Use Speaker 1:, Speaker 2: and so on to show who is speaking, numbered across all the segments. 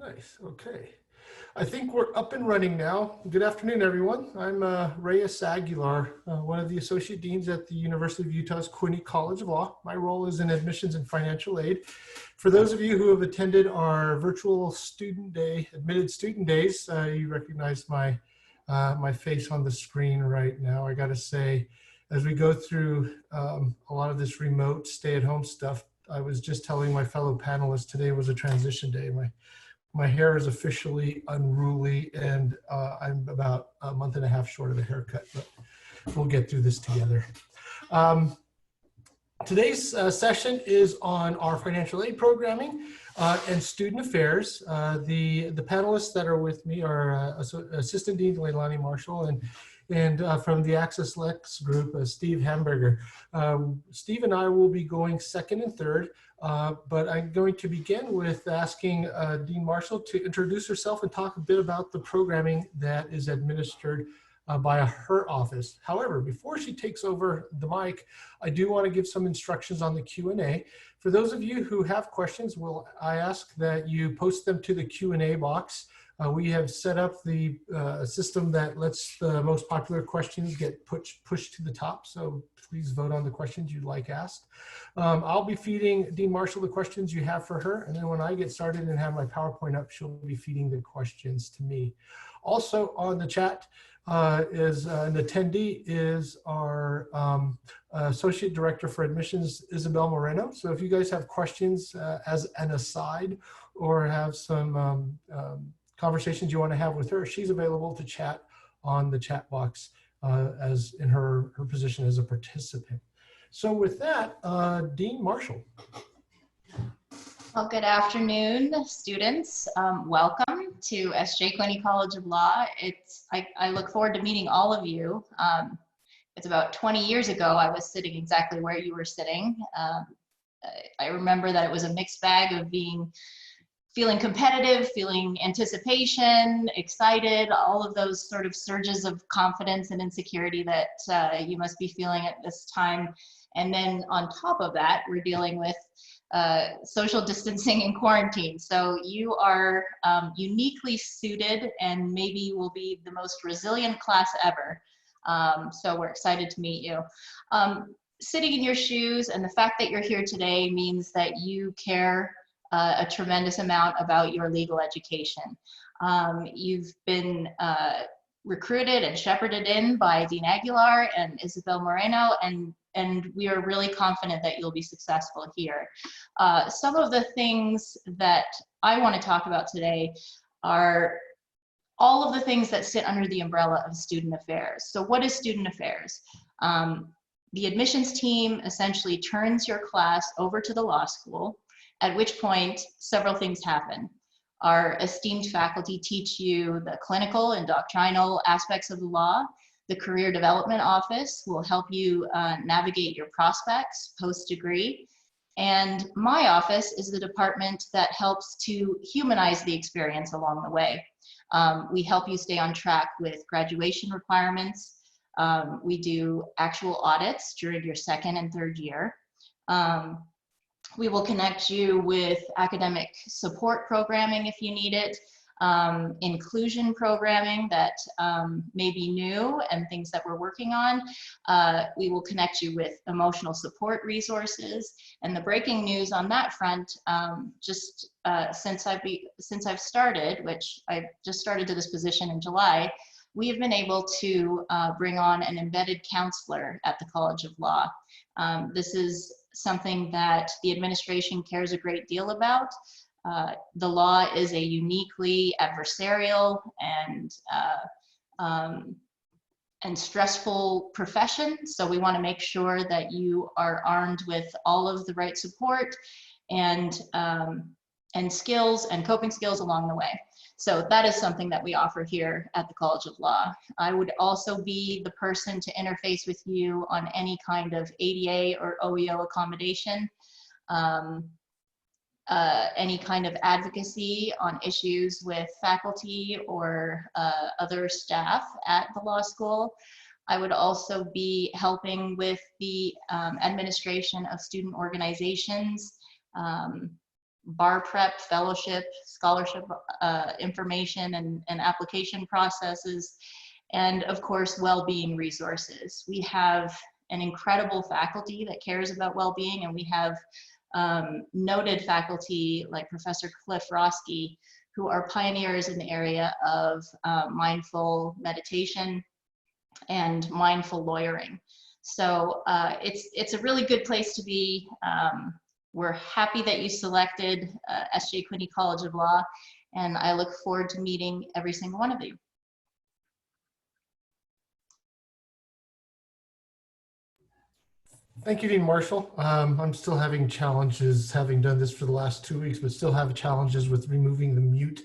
Speaker 1: Nice. Okay. I think we're up and running now. Good afternoon, everyone. I'm Reyes Aguilar, one of the associate deans at the University of Utah's Quinney College of Law. My role is in admissions and financial aid. For those of you who have attended our virtual student day, admitted student days, you recognize my face on the screen right now. I got to say, as we go through a lot of this remote stay-at-home stuff, I was just telling my fellow panelists today was a transition day. My hair is officially unruly, and I'm about a month and a half short of a haircut, but we'll get through this together. Today's session is on our financial aid programming and student affairs. The panelists that are with me are Assistant Dean Leilani Marshall and from the Access Lex group, Steve Hamburger. Steve and I will be going second and third, but I'm going to begin with asking Dean Marshall to introduce herself and talk a bit about the programming that is administered by her office. However, before she takes over the mic, I do want to give some instructions on the Q&A. For those of you who have questions, I ask that you post them to the Q&A box. We have set up the system that lets the most popular questions get pushed to the top, so please vote on the questions you'd like asked. I'll be feeding Dean Marshall the questions you have for her, and then when I get started and have my PowerPoint up, she'll be feeding the questions to me. Also on the chat is an attendee is our Associate Director for Admissions, Isabel Moreno. So if you guys have questions as an aside or have some conversations you want to have with her, she's available to chat on the chat box as in her position as a participant. So with that, Dean Marshall.
Speaker 2: Well, good afternoon, students. Welcome to SJ Quinney College of Law. I look forward to meeting all of you. It's about 20 years ago, I was sitting exactly where you were sitting. I remember that it was a mixed bag of feeling competitive, feeling anticipation, excited, all of those sort of surges of confidence and insecurity that you must be feeling at this time. And then on top of that, we're dealing with social distancing and quarantine. So you are uniquely suited and maybe will be the most resilient class ever. So we're excited to meet you. Sitting in your shoes and the fact that you're here today means that you care a tremendous amount about your legal education. You've been recruited and shepherded in by Dean Aguilar and Isabel Moreno, and we are really confident that you'll be successful here. Some of the things that I want to talk about today are all of the things that sit under the umbrella of student affairs. So what is student affairs? The admissions team essentially turns your class over to the law school, at which point several things happen. Our esteemed faculty teach you the clinical and doctrinal aspects of the law. The Career Development Office will help you navigate your prospects post-degree. And my office is the department that helps to humanize the experience along the way. We help you stay on track with graduation requirements. We do actual audits during your second and third year. We will connect you with academic support programming if you need it, inclusion programming that may be new and things that we're working on. We will connect you with emotional support resources. And the breaking news on that front, since I've started, which I just started to this position in July, we have been able to bring on an embedded counselor at the College of Law. This is something that the administration cares a great deal about. The law is a uniquely adversarial and stressful profession, so we want to make sure that you are armed with all of the right support and skills and coping skills along the way. So that is something that we offer here at the College of Law. I would also be the person to interface with you on any kind of ADA or OEO accommodation, any kind of advocacy on issues with faculty or other staff at the law school. I would also be helping with the administration of student organizations, bar prep, fellowship, scholarship information and application processes, and of course, well-being resources. We have an incredible faculty that cares about well-being, and we have noted faculty like Professor Cliff Roski, who are pioneers in the area of mindful meditation and mindful lawyering. So it's a really good place to be. We're happy that you selected S.J. Quinney College of Law, and I look forward to meeting every single one of you.
Speaker 1: Thank you, Dean Marshall. I'm still having challenges, having done this for the last 2 weeks, but still have challenges with removing the mute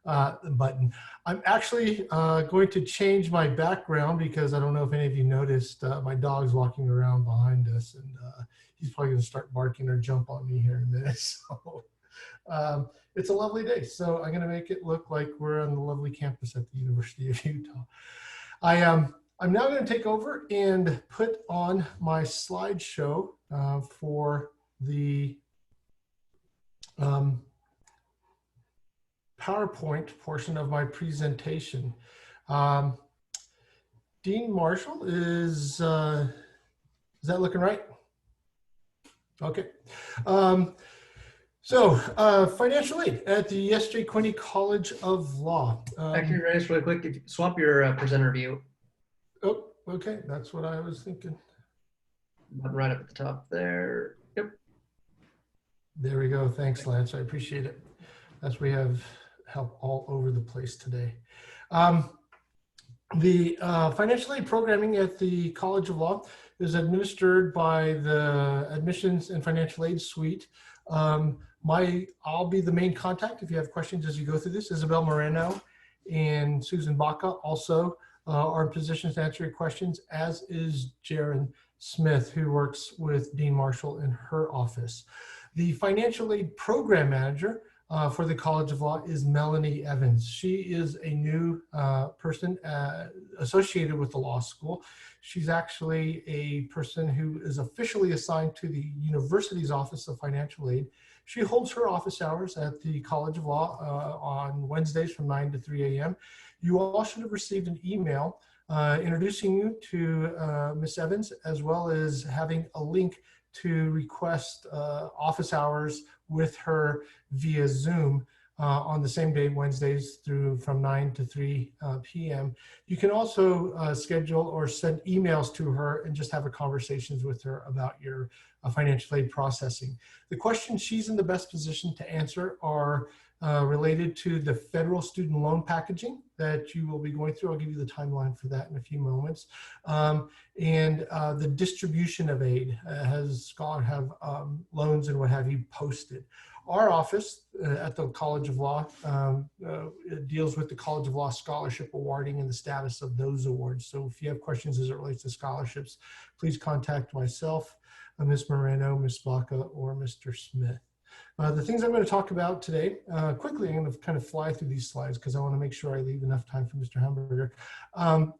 Speaker 1: button. I'm actually going to change my background because I don't know if any of you noticed, my dog's walking around behind us, and he's probably going to start barking or jump on me here in a minute. So it's a lovely day. So I'm going to make it look like we're on the lovely campus at the University of Utah. I'm now going to take over and put on my slideshow for the PowerPoint portion of my presentation. Dean Marshall, is that looking right? Okay. Financial aid at the S.J. Quinney College of Law.
Speaker 3: Actually, Reyes, really quick, if you swap your presenter view.
Speaker 1: Oh, okay. That's what I was thinking.
Speaker 3: Right up at the top there. Yep.
Speaker 1: There we go. Thanks, Lance. I appreciate it. As we have help all over the place today. The financial aid programming at the College of Law is administered by the Admissions and Financial Aid Suite. I'll be the main contact if you have questions as you go through this. Isabel Moreno and Susan Baca also are in positions to answer your questions, as is Jaron Smith, who works with Dean Marshall in her office. The financial aid program manager for the College of Law is Melanie Evans. She is a new person associated with the law school. She's actually a person who is officially assigned to the university's Office of Financial Aid. She holds her office hours at the College of Law on Wednesdays from 9 to 3 a.m. You all should have received an email introducing you to Ms. Evans, as well as having a link to request office hours with her via Zoom on the same day, Wednesdays through from 9 to 3 p.m. You can also schedule or send emails to her and just have a conversations with her about your financial aid processing. The questions she's in the best position to answer are related to the federal student loan packaging that you will be going through. I'll give you the timeline for that in a few moments. And the distribution of aid. Has Scholar have loans and what have you posted? Our office at the College of Law deals with the College of Law scholarship awarding and the status of those awards. So if you have questions as it relates to scholarships, please contact myself, Ms. Moreno, Ms. Baca, or Mr. Smith. The things I'm going to talk about today, quickly, I'm going to kind of fly through these slides because I want to make sure I leave enough time for Mr. Hamburger,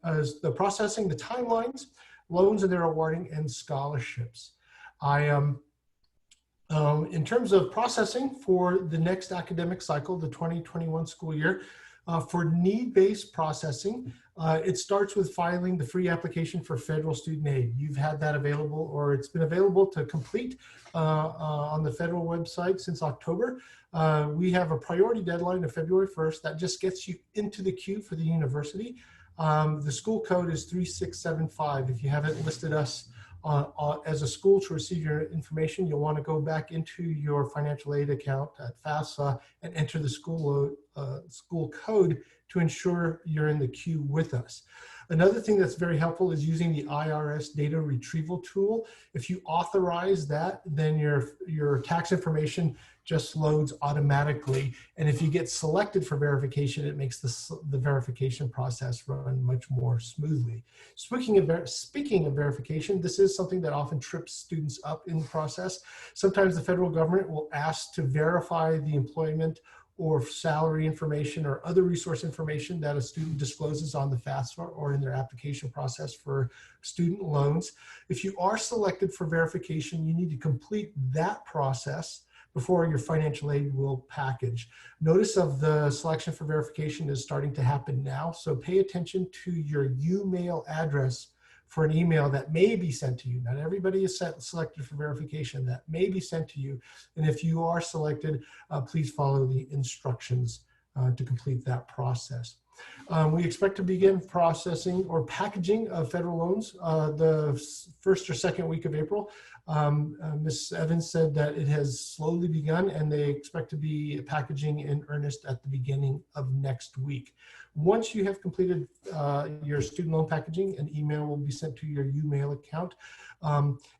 Speaker 1: as the processing, the timelines, loans and their awarding, and scholarships. In terms of processing for the next academic cycle, the 2021 school year, for need-based processing, it starts with filing the free application for federal student aid. You've had that available, or it's been available to complete on the federal website since October. We have a priority deadline of February 1st. That just gets you into the queue for the university. The school code is 3675. If you haven't listed us as a school to receive your information, you'll want to go back into your financial aid account at FAFSA and enter the school code to ensure you're in the queue with us. Another thing that's very helpful is using the IRS data retrieval tool. If you authorize that, then your tax information just loads automatically. And if you get selected for verification, it makes the verification process run much more smoothly. Speaking of verification, this is something that often trips students up in the process. Sometimes the federal government will ask to verify the employment or salary information or other resource information that a student discloses on the FAFSA or in their application process for student loans. If you are selected for verification, you need to complete that process before your financial aid will package. Notice of the selection for verification is starting to happen now, so pay attention to your UMail address for an email that may be sent to you. Not everybody is selected for verification. That may be sent to you, and if you are selected, please follow the instructions to complete that process. We expect to begin processing or packaging of federal loans the first or second week of April. Ms. Evans said that it has slowly begun, and they expect to be packaging in earnest at the beginning of next week. Once you have completed your student loan packaging, an email will be sent to your UMail account,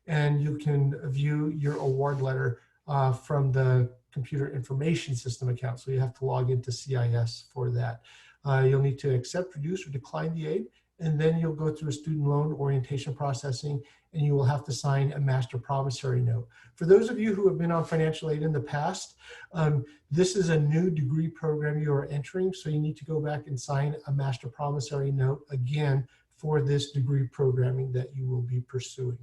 Speaker 1: and you can view your award letter from the computer information system account. So you have to log into CIS for that. You'll need to accept, reduce, or decline the aid, and then you'll go through a student loan orientation processing, and you will have to sign a master promissory note. For those of you who have been on financial aid in the past, this is a new degree program you are entering, so you need to go back and sign a master promissory note again for this degree programming that you will be pursuing.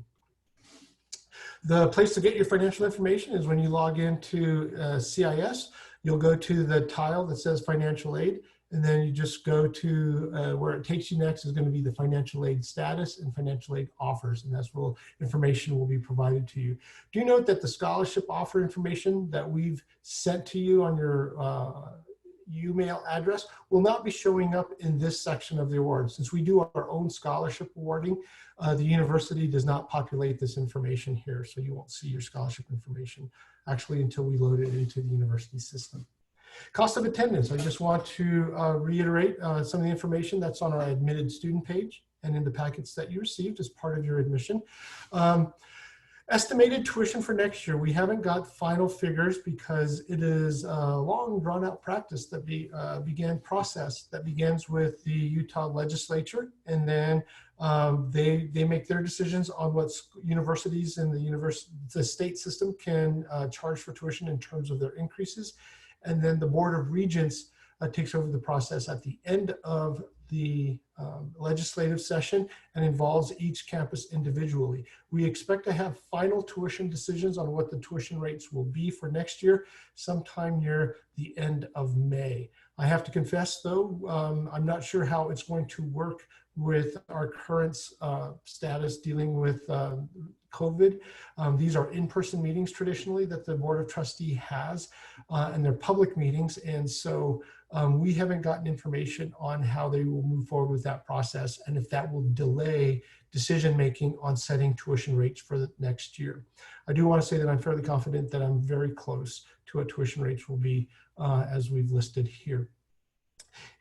Speaker 1: The place to get your financial information is when you log into CIS. You'll go to the tile that says financial aid, and then you just go to where it takes you next is going to be the financial aid status and financial aid offers, and that's where information will be provided to you. Do note that the scholarship offer information that we've sent to you on your UMail address will not be showing up in this section of the award. Since we do our own scholarship awarding, the university does not populate this information here, so you won't see your scholarship information actually until we load it into the university system. Cost of attendance, I just want to reiterate some of the information that's on our admitted student page and in the packets that you received as part of your admission. Estimated tuition for next year, we haven't got final figures because it is a long drawn out practice that process that begins with the Utah legislature, and then they make their decisions on what universities and the state system can charge for tuition in terms of their increases. And then the Board of Regents takes over the process at the end of the legislative session and involves each campus individually. We expect to have final tuition decisions on what the tuition rates will be for next year sometime near the end of May. I have to confess though, I'm not sure how it's going to work with our current status dealing with COVID. These are in-person meetings traditionally that the Board of Trustees has, and they're public meetings. And so we haven't gotten information on how they will move forward with that process and if that will delay decision-making on setting tuition rates for the next year. I do want to say that I'm fairly confident that I'm very close to what tuition rates will be as we've listed here.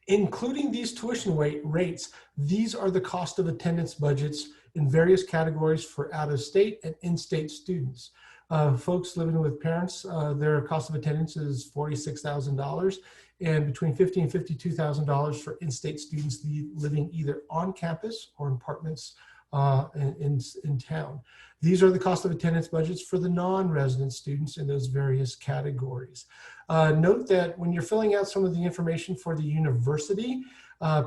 Speaker 1: Including these tuition rates, these are the cost of attendance budgets in various categories for out-of-state and in-state students. Folks living with parents, their cost of attendance is $46,000, and between $50,000 and $52,000 for in-state students living either on campus or in apartments in town. These are the cost of attendance budgets for the non-resident students in those various categories. Note that when you're filling out some of the information for the university,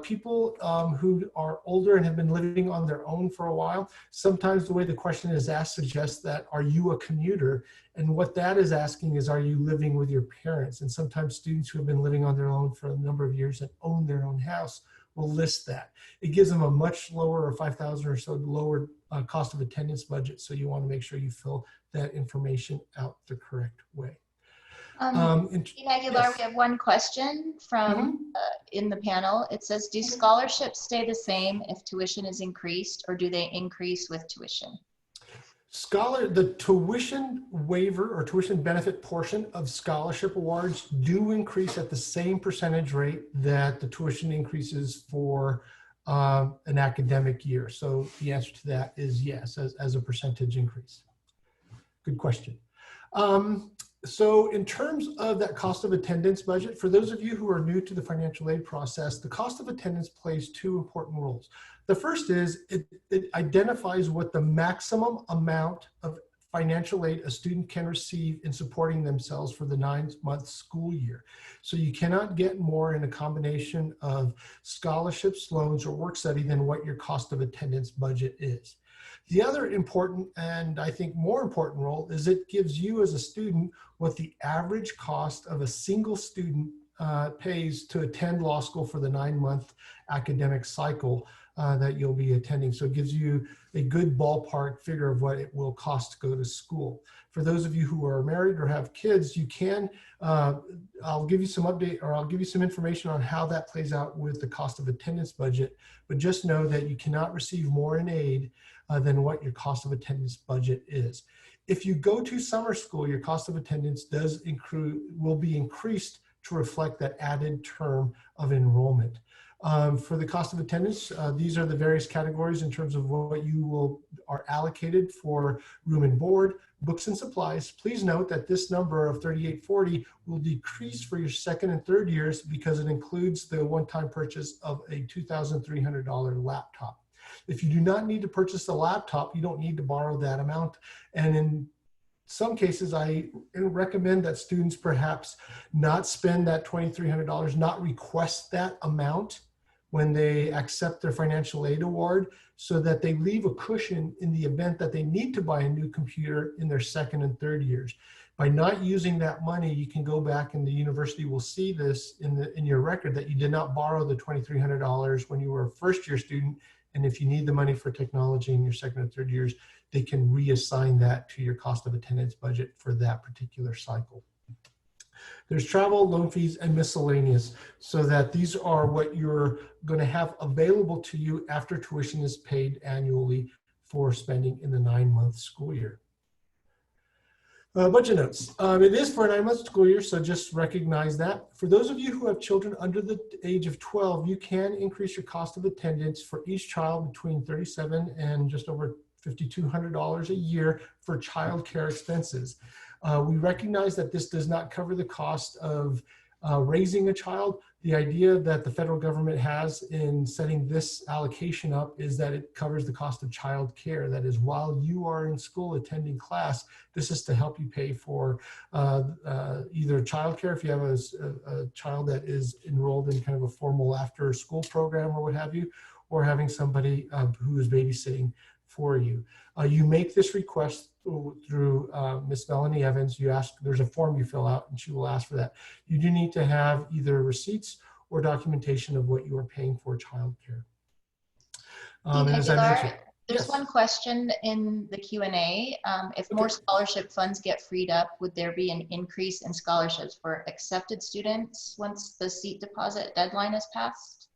Speaker 1: people who are older and have been living on their own for a while, sometimes the way the question is asked suggests that, are you a commuter? And what that is asking is, are you living with your parents? And sometimes students who have been living on their own for a number of years and own their own house will list that. It gives them a much lower, or 5,000 or so lower cost of attendance budget. So you want to make sure you fill that information out the correct way.
Speaker 2: Aguilar,
Speaker 1: yes.
Speaker 2: we have one question from in the panel. It says, do scholarships stay the same if tuition is increased, or do they increase with tuition?
Speaker 1: The tuition waiver or tuition benefit portion of scholarship awards do increase at the same percentage rate that the tuition increases for an academic year. So the answer to that is yes, as a percentage increase. Good question. So in terms of that cost of attendance budget, for those of you who are new to the financial aid process, the cost of attendance plays two important roles. The first is it identifies what the maximum amount of financial aid a student can receive in supporting themselves for the 9-month school year. So you cannot get more in a combination of scholarships, loans, or work study than what your cost of attendance budget is. The other important, and I think more important role, is it gives you as a student what the average cost of a single student pays to attend law school for the 9-month academic cycle that you'll be attending. So it gives you a good ballpark figure of what it will cost to go to school. For those of you who are married or have kids, you can, I'll give you some update, or I'll give you some information on how that plays out with the cost of attendance budget, but just know that you cannot receive more in aid than what your cost of attendance budget is. If you go to summer school, your cost of attendance will be increased to reflect that added term of enrollment. For the cost of attendance, these are the various categories in terms of what you are allocated for room and board, books and supplies. Please note that this number of $38.40 will decrease for your second and third years because it includes the one-time purchase of a $2,300 laptop. If you do not need to purchase a laptop, you don't need to borrow that amount. And in some cases, I recommend that students perhaps not spend that $2,300, not request that amount when they accept their financial aid award, so that they leave a cushion in the event that they need to buy a new computer in their second and third years. By not using that money, you can go back and the university will see this in your record that you did not borrow the $2,300 when you were a first-year student. And if you need the money for technology in your second and third years, they can reassign that to your cost of attendance budget for that particular cycle. There's travel, loan fees, and miscellaneous, so that these are what you're going to have available to you after tuition is paid annually for spending in the 9-month school year. Budget notes. It is for a 9-month school year, so just recognize that. For those of you who have children under the age of 12, you can increase your cost of attendance for each child between $37 and just over $5,200 a year for child care expenses. We recognize that this does not cover the cost of raising a child. The idea that the federal government has in setting this allocation up is that it covers the cost of child care. That is, while you are in school attending class, this is to help you pay for either child care if you have a child that is enrolled in kind of a formal after school program or what have you, or having somebody who is babysitting for you. You make this request through Miss Melanie Evans. You ask, there's a form you fill out and she will ask for that. You do need to have either receipts or documentation of what you are paying for childcare. As I mentioned,
Speaker 2: there's
Speaker 1: yes.
Speaker 2: one question in the Q&A. If more scholarship funds get freed up, would there be an increase in scholarships for accepted students once the seat deposit deadline is passed?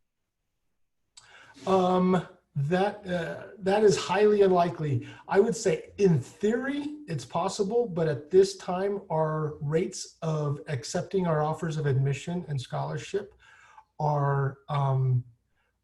Speaker 1: That is highly unlikely. I would say in theory it's possible, but at this time our rates of accepting our offers of admission and scholarship are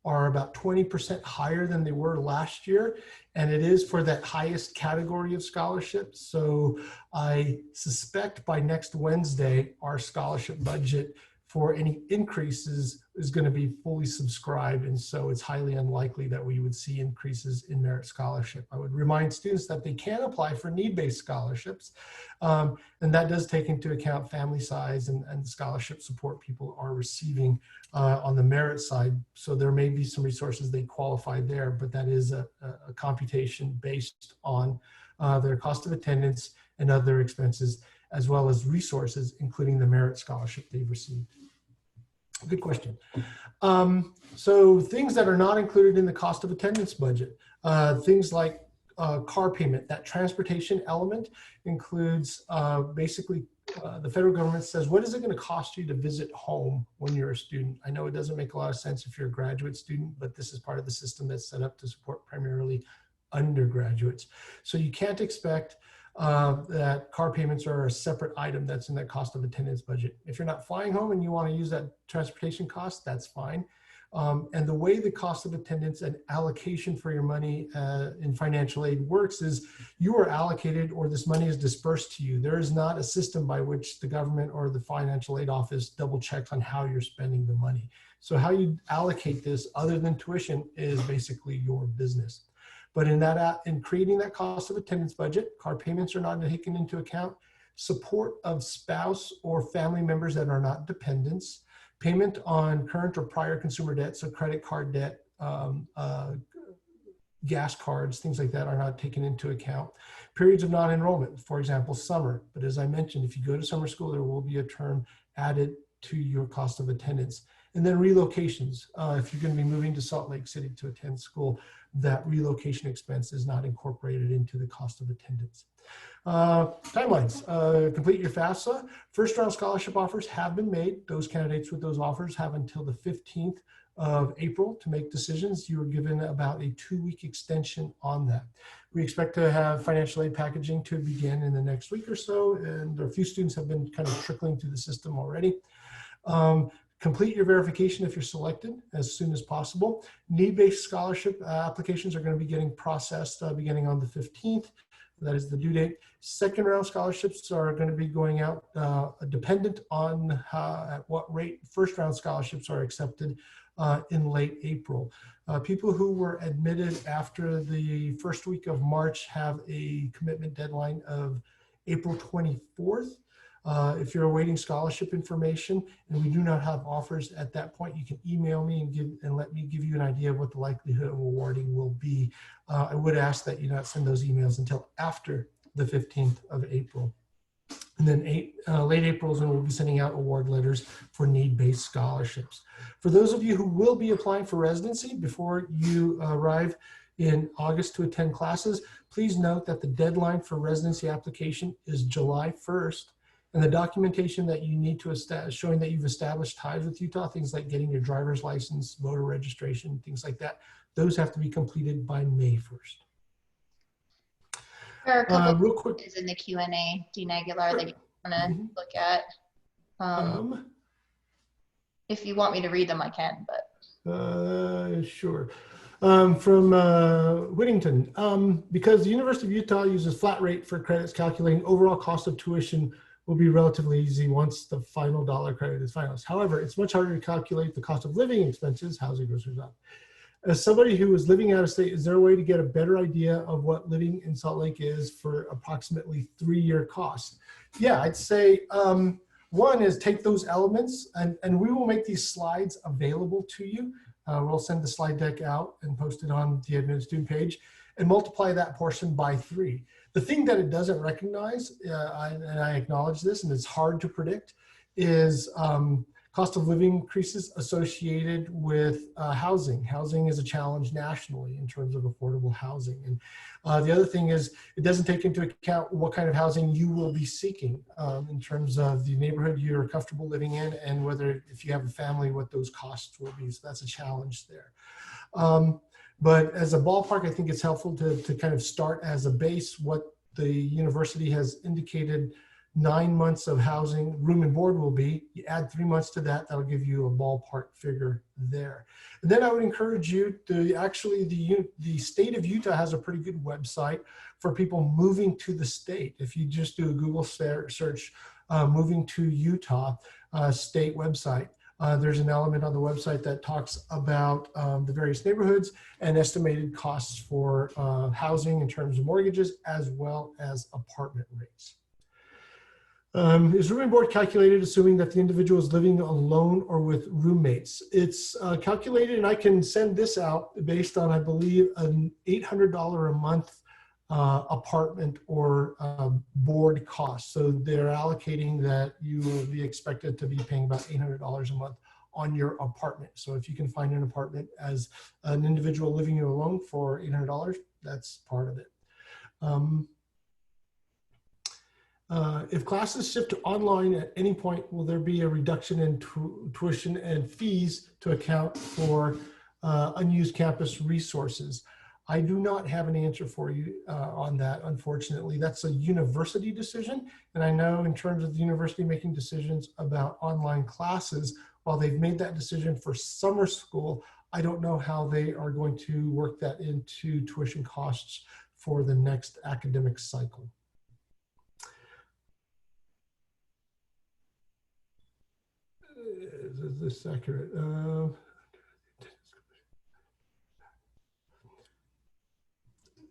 Speaker 1: about 20% higher than they were last year, and it is for that highest category of scholarships. So I suspect by next Wednesday our scholarship budget for any increases is going to be fully subscribed, and so it's highly unlikely that we would see increases in merit scholarship. I would remind students that they can apply for need-based scholarships, and that does take into account family size and scholarship support people are receiving on the merit side. So there may be some resources they qualify there, but that is a computation based on their cost of attendance and other expenses, as well as resources, including the merit scholarship they've received. Good question. So things that are not included in the cost of attendance budget, things like car payment. That transportation element includes basically the federal government says, what is it going to cost you to visit home when you're a student? I know it doesn't make a lot of sense if you're a graduate student, but this is part of the system that's set up to support primarily undergraduates. So you can't expect that car payments are a separate item that's in that cost of attendance budget. If you're not flying home and you want to use that transportation cost, that's fine. And the way the cost of attendance and allocation for your money in financial aid works is you are allocated, or this money is dispersed to you. There is not a system by which the government or the financial aid office double checks on how you're spending the money. So how you allocate this other than tuition is basically your business. But in creating that cost of attendance budget, car payments are not taken into account. Support of spouse or family members that are not dependents, payment on current or prior consumer debt, so credit card debt, gas cards, things like that are not taken into account. Periods of non-enrollment, for example, summer. But as I mentioned, if you go to summer school, there will be a term added to your cost of attendance. And then relocations. If you're going to be moving to Salt Lake City to attend school, that relocation expense is not incorporated into the cost of attendance. Timelines, complete your FAFSA. First round scholarship offers have been made. Those candidates with those offers have until the 15th of April to make decisions. You are given about a 2-week extension on that. We expect to have financial aid packaging to begin in the next week or so, and a few students have been kind of trickling through the system already. Complete your verification if you're selected as soon as possible. Need-based scholarship applications are going to be getting processed beginning on the 15th. That is the due date. Second round scholarships are going to be going out dependent on at what rate first round scholarships are accepted in late April. People who were admitted after the first week of March have a commitment deadline of April 24th. If you're awaiting scholarship information and we do not have offers at that point, you can email me and let me give you an idea of what the likelihood of awarding will be. I would ask that you not send those emails until after the 15th of April. And then late April is when we'll be sending out award letters for need-based scholarships. For those of you who will be applying for residency before you arrive in August to attend classes, please note that the deadline for residency application is July 1st. And the documentation that you need to establish, showing that you've established ties with Utah, things like getting your driver's license, voter registration, things like that, those have to be completed by May 1st.
Speaker 2: There are a couple
Speaker 1: real quick
Speaker 2: is in the Q&A, Dean Aguilar, that you want to look at. If you want me to read them, I can, but.
Speaker 1: Sure. From Whittington, because the University of Utah uses flat rate for credits, calculating overall cost of tuition will be relatively easy once the final dollar credit is finalized. However, it's much harder to calculate the cost of living expenses, housing, groceries up. As somebody who is living out of state, is there a way to get a better idea of what living in Salt Lake is for approximately 3-year costs? Yeah, I'd say one is take those elements and we will make these slides available to you. We'll send the slide deck out and post it on the admin student page and multiply that portion by 3. The thing that it doesn't recognize, and I acknowledge this, and it's hard to predict, is cost of living increases associated with housing. Housing is a challenge nationally in terms of affordable housing. And the other thing is it doesn't take into account what kind of housing you will be seeking in terms of the neighborhood you're comfortable living in and whether if you have a family, what those costs will be. So that's a challenge there. But as a ballpark, I think it's helpful to kind of start as a base what the university has indicated 9 months of housing, room and board will be. You add 3 months to that, that'll give you a ballpark figure there. And then I would encourage you to actually, the state of Utah has a pretty good website for people moving to the state. If you just do a Google search, moving to Utah state website, there's an element on the website that talks about the various neighborhoods and estimated costs for housing in terms of mortgages as well as apartment rates. Is room and board calculated assuming that the individual is living alone or with roommates? It's calculated, and I can send this out based on, I believe, an $800 a month apartment or board cost. So they're allocating that you will be expected to be paying about $800 a month on your apartment. So if you can find an apartment as an individual living alone for $800, that's part of it. If classes shift to online at any point, will there be a reduction in tuition and fees to account for unused campus resources? I do not have an answer for you on that, unfortunately. That's a university decision. And I know in terms of the university making decisions about online classes, while they've made that decision for summer school, I don't know how they are going to work that into tuition costs for the next academic cycle. Is this accurate?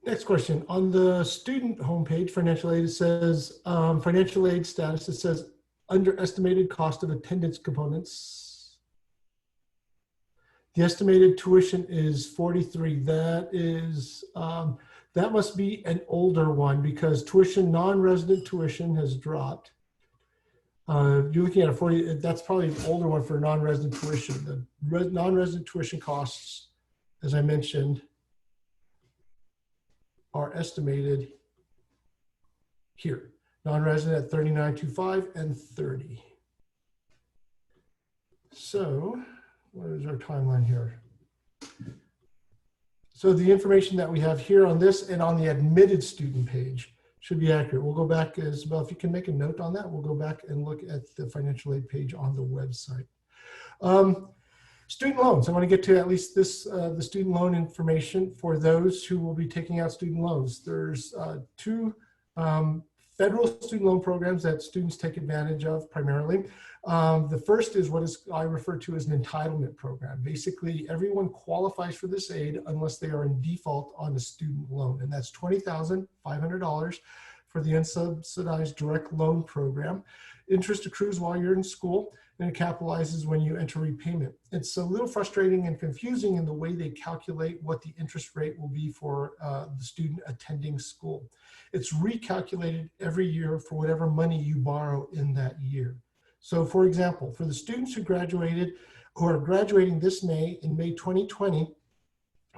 Speaker 1: Next question. On the student homepage, financial aid, it says financial aid status, it says underestimated cost of attendance components. The estimated tuition is 43. That is, that must be an older one because tuition, non-resident tuition has dropped. You're looking at a 40, that's probably an older one for non-resident tuition. The non-resident tuition costs, as I mentioned, are estimated here. Non-resident at 39.25 and 30. So what is our timeline here? So the information that we have here on this and on the admitted student page should be accurate. We'll go back as well. If you can make a note on that, we'll go back and look at the financial aid page on the website. Student loans. I want to get to at least this, the student loan information for those who will be taking out student loans. There's two federal student loan programs that students take advantage of primarily. The first is what I refer to as an entitlement program. Basically, everyone qualifies for this aid unless they are in default on a student loan, and that's $20,500 for the unsubsidized direct loan program. Interest accrues while you're in school, and it capitalizes when you enter repayment. It's a little frustrating and confusing in the way they calculate what the interest rate will be for the student attending school. It's recalculated every year for whatever money you borrow in that year. So for example, for the students who are graduating this May, in May 2020,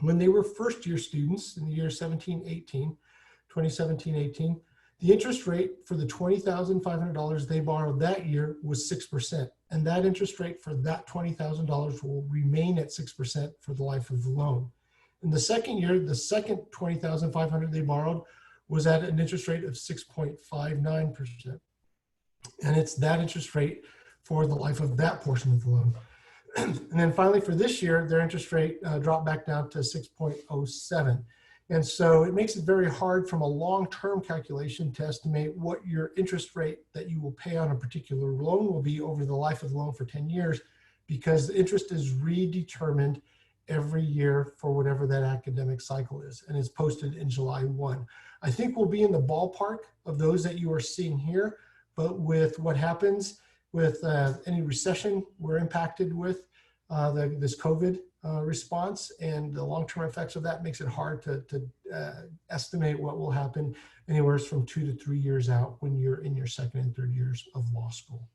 Speaker 1: when they were first year students in the year 2017-18, the interest rate for the $20,500 they borrowed that year was 6%. And that interest rate for that $20,000 will remain at 6% for the life of the loan. In the second year, the second $20,500 they borrowed was at an interest rate of 6.59%. And it's that interest rate for the life of that portion of the loan. And then finally for this year, their interest rate dropped back down to 6.07. And so it makes it very hard from a long-term calculation to estimate what your interest rate that you will pay on a particular loan will be over the life of the loan for 10 years, because the interest is redetermined every year for whatever that academic cycle is, and it's posted in July 1. I think we'll be in the ballpark of those that you are seeing here, but with what happens with any recession we're impacted with, this COVID response and the long-term effects of that makes it hard to estimate what will happen anywhere from 2 to 3 years out when you're in your second and third years of law school.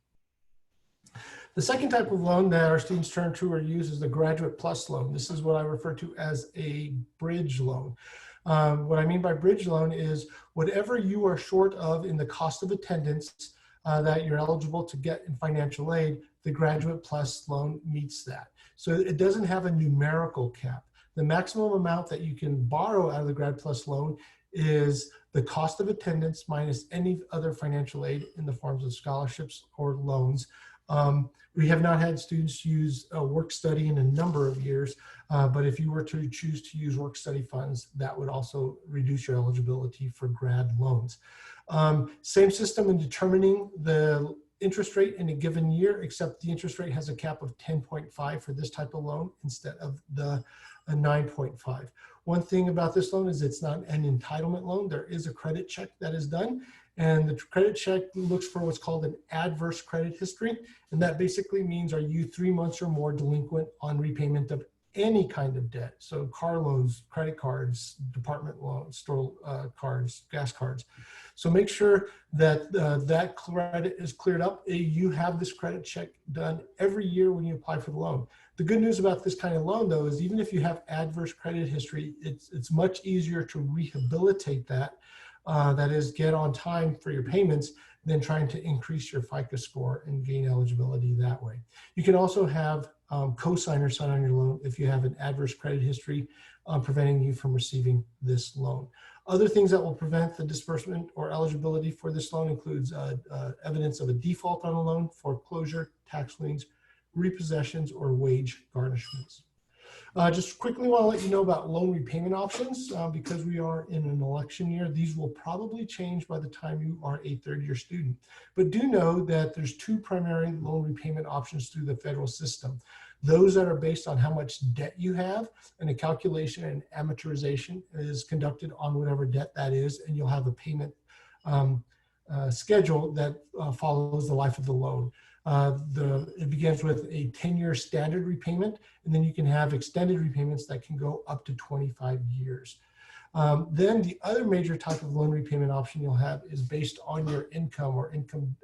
Speaker 1: The second type of loan that our students turn to or use is the Graduate Plus loan. This is what I refer to as a bridge loan. What I mean by bridge loan is whatever you are short of in the cost of attendance that you're eligible to get in financial aid, the Graduate Plus loan meets that. So it doesn't have a numerical cap. The maximum amount that you can borrow out of the Grad Plus loan is the cost of attendance minus any other financial aid in the forms of scholarships or loans. We have not had students use work study in a number of years, but if you were to choose to use work study funds, that would also reduce your eligibility for grad loans. Same system in determining the interest rate in a given year, except the interest rate has a cap of 10.5 for this type of loan instead of the 9.5. One thing about this loan is it's not an entitlement loan. There is a credit check that is done, and the credit check looks for what's called an adverse credit history. And that basically means, are you 3 months or more delinquent on repayment of any kind of debt? So car loans, credit cards, department loans, store cards, gas cards. So make sure that that credit is cleared up. You have this credit check done every year when you apply for the loan. The good news about this kind of loan, though, is even if you have adverse credit history, it's much easier to rehabilitate that. That is, get on time for your payments than trying to increase your FICO score and gain eligibility that way. You can also have co-signers sign on your loan if you have an adverse credit history preventing you from receiving this loan. Other things that will prevent the disbursement or eligibility for this loan includes evidence of a default on a loan, foreclosure, tax liens, repossessions, or wage garnishments. Just quickly want to let you know about loan repayment options. Because we are in an election year, these will probably change by the time you are a third-year student. But do know that there's two primary loan repayment options through the federal system. Those that are based on how much debt you have, and a calculation and amortization is conducted on whatever debt that is, and you'll have a payment schedule that follows the life of the loan. It begins with a 10-year standard repayment, and then you can have extended repayments that can go up to 25 years. Then the other major type of loan repayment option you'll have is based on your income or income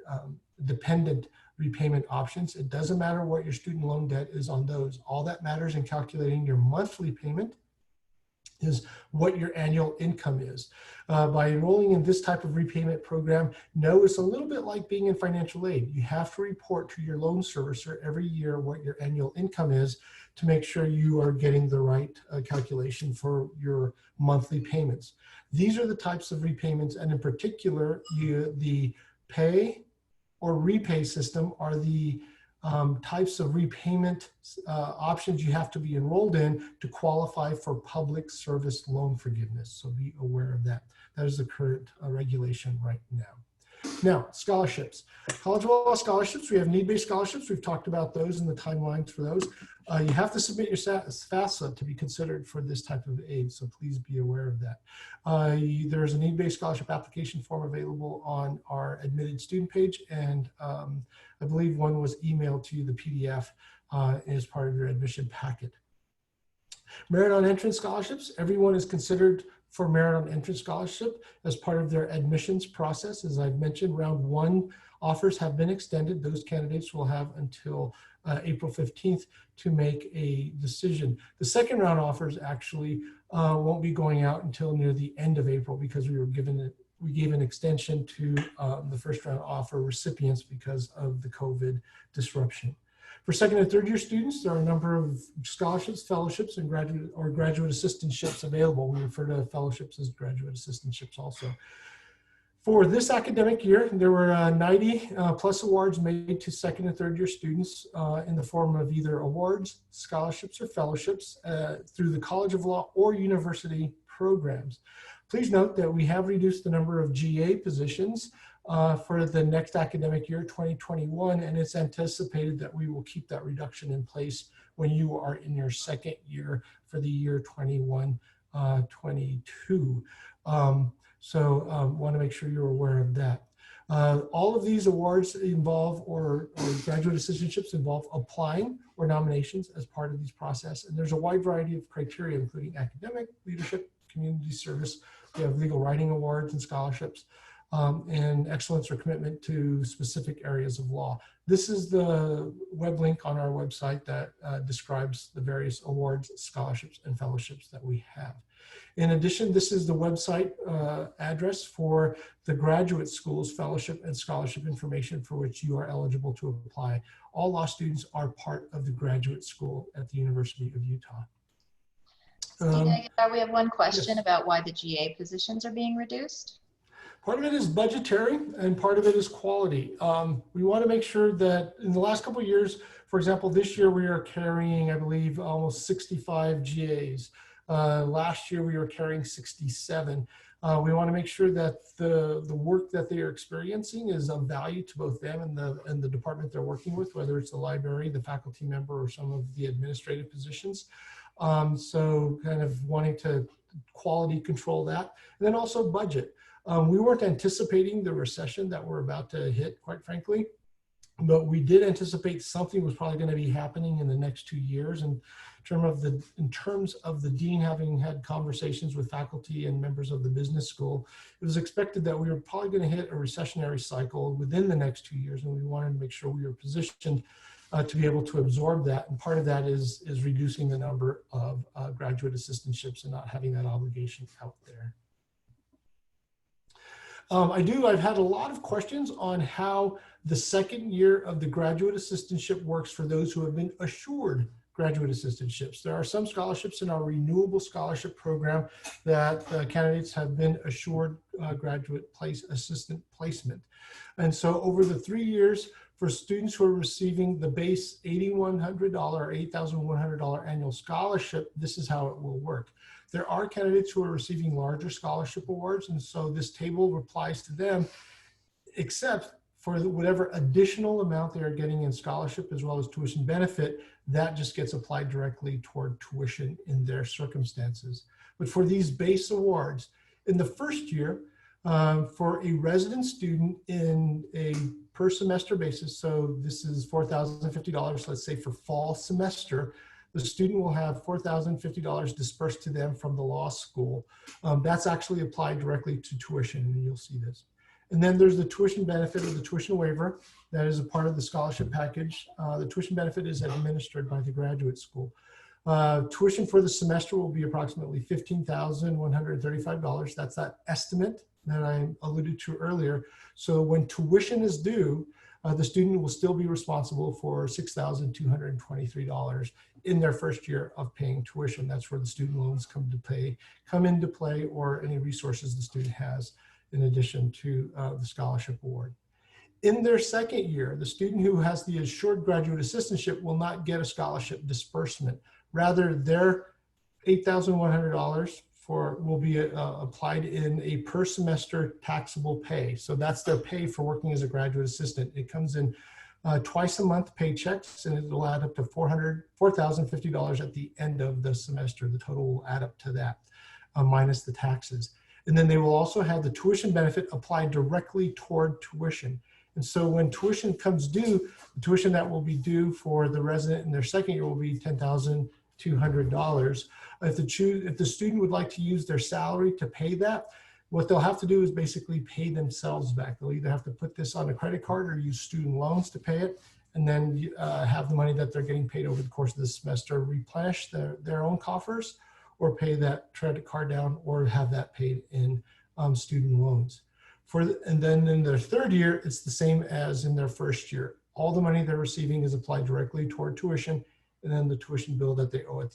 Speaker 1: dependent repayment options. It doesn't matter what your student loan debt is on those. All that matters in calculating your monthly payment is what your annual income is. By enrolling in this type of repayment program, no, it's a little bit like being in financial aid. You have to report to your loan servicer every year what your annual income is to make sure you are getting the right calculation for your monthly payments. These are the types of repayments, and in particular, the pay or repay system are the types of repayment options you have to be enrolled in to qualify for public service loan forgiveness. So be aware of that. That is the current regulation right now. Now, scholarships. College of Law scholarships, we have need-based scholarships. We've talked about those and the timelines for those. You have to submit your FAFSA to be considered for this type of aid, so please be aware of that. There's a need-based scholarship application form available on our admitted student page, and I believe one was emailed to you, the PDF, as part of your admission packet. Merit on entrance scholarships, everyone is considered for merit on entrance scholarship as part of their admissions process. As I've mentioned, round one offers have been extended. Those candidates will have until April 15th to make a decision. The second round offers actually won't be going out until near the end of April, because we gave an extension to the first round offer recipients because of the COVID disruption. For second and third year students, there are a number of scholarships, fellowships, and graduate assistantships available. We refer to fellowships as graduate assistantships also. For this academic year, there were 90 plus awards made to second and third year students in the form of either awards, scholarships, or fellowships through the College of Law or university programs. Please note that we have reduced the number of GA positions for the next academic year, 2021, and it's anticipated that we will keep that reduction in place when you are in your second year for the year 21-22. Want to make sure you're aware of that. All of these awards involve, or graduate assistantships involve applying or nominations as part of these process. And there's a wide variety of criteria, including academic, leadership, community service. We have legal writing awards and scholarships, and excellence or commitment to specific areas of law. This is the web link on our website that describes the various awards, scholarships, and fellowships that we have. In addition, this is the website address for the graduate school's fellowship and scholarship information for which you are eligible to apply. All law students are part of the graduate school at the University of Utah.
Speaker 2: We have one question
Speaker 1: yes.
Speaker 2: about why the GA positions are being reduced.
Speaker 1: Part of it is budgetary and part of it is quality. We want to make sure that in the last couple of years, for example, this year we are carrying, I believe, almost 65 GAs. Last year we were carrying 67. We want to make sure that the work that they are experiencing is of value to both them and the department they're working with, whether it's the library, the faculty member, or some of the administrative positions. So kind of wanting to quality control that. And then also budget. We weren't anticipating the recession that we're about to hit, quite frankly, but we did anticipate something was probably going to be happening in the next 2 years. And in terms of the dean having had conversations with faculty and members of the business school, it was expected that we were probably going to hit a recessionary cycle within the next 2 years, and we wanted to make sure we were positioned to be able to absorb that. And part of that is reducing the number of graduate assistantships and not having that obligation out there. I've had a lot of questions on how the second year of the graduate assistantship works for those who have been assured graduate assistantships. There are some scholarships in our renewable scholarship program that candidates have been assured graduate assistant placement. And so over the 3 years, for students who are receiving the base $8,100 or $8,100 annual scholarship, this is how it will work. There are candidates who are receiving larger scholarship awards, and so this table applies to them, except for whatever additional amount they are getting in scholarship as well as tuition benefit, that just gets applied directly toward tuition in their circumstances. But for these base awards, in the first year, For a resident student in a per semester basis, so this is $4,050, let's say for fall semester, the student will have $4,050 dispersed to them from the law school. That's actually applied directly to tuition, and you'll see this. And then there's the tuition benefit or the tuition waiver that is a part of the scholarship package. The tuition benefit is administered by the graduate school. Tuition for the semester will be approximately $15,135. That's that estimate that I alluded to earlier. So when tuition is due, the student will still be responsible for $6,223 in their first year of paying tuition. That's where the student loans come into play, or any resources the student has in addition to the scholarship award. In their second year, the student who has the assured graduate assistantship will not get a scholarship disbursement. Rather, their $8,100 will be applied in a per semester taxable pay. So that's their pay for working as a graduate assistant. It comes in twice a month paychecks, and it will add up to $4,050 at the end of the semester. The total will add up to that, minus the taxes. And then they will also have the tuition benefit applied directly toward tuition. And so when tuition comes due, the tuition that will be due for the resident in their second year will be $10,200. If the student would like to use their salary to pay that, what they'll have to do is basically pay themselves back. They'll either have to put this on a credit card or use student loans to pay it, and then have the money that they're getting paid over the course of the semester replenish their own coffers, or pay that credit card down, or have that paid in student loans. And then in their third year, it's the same as in their first year. All the money they're receiving is applied directly toward tuition, and then the tuition bill that they owe at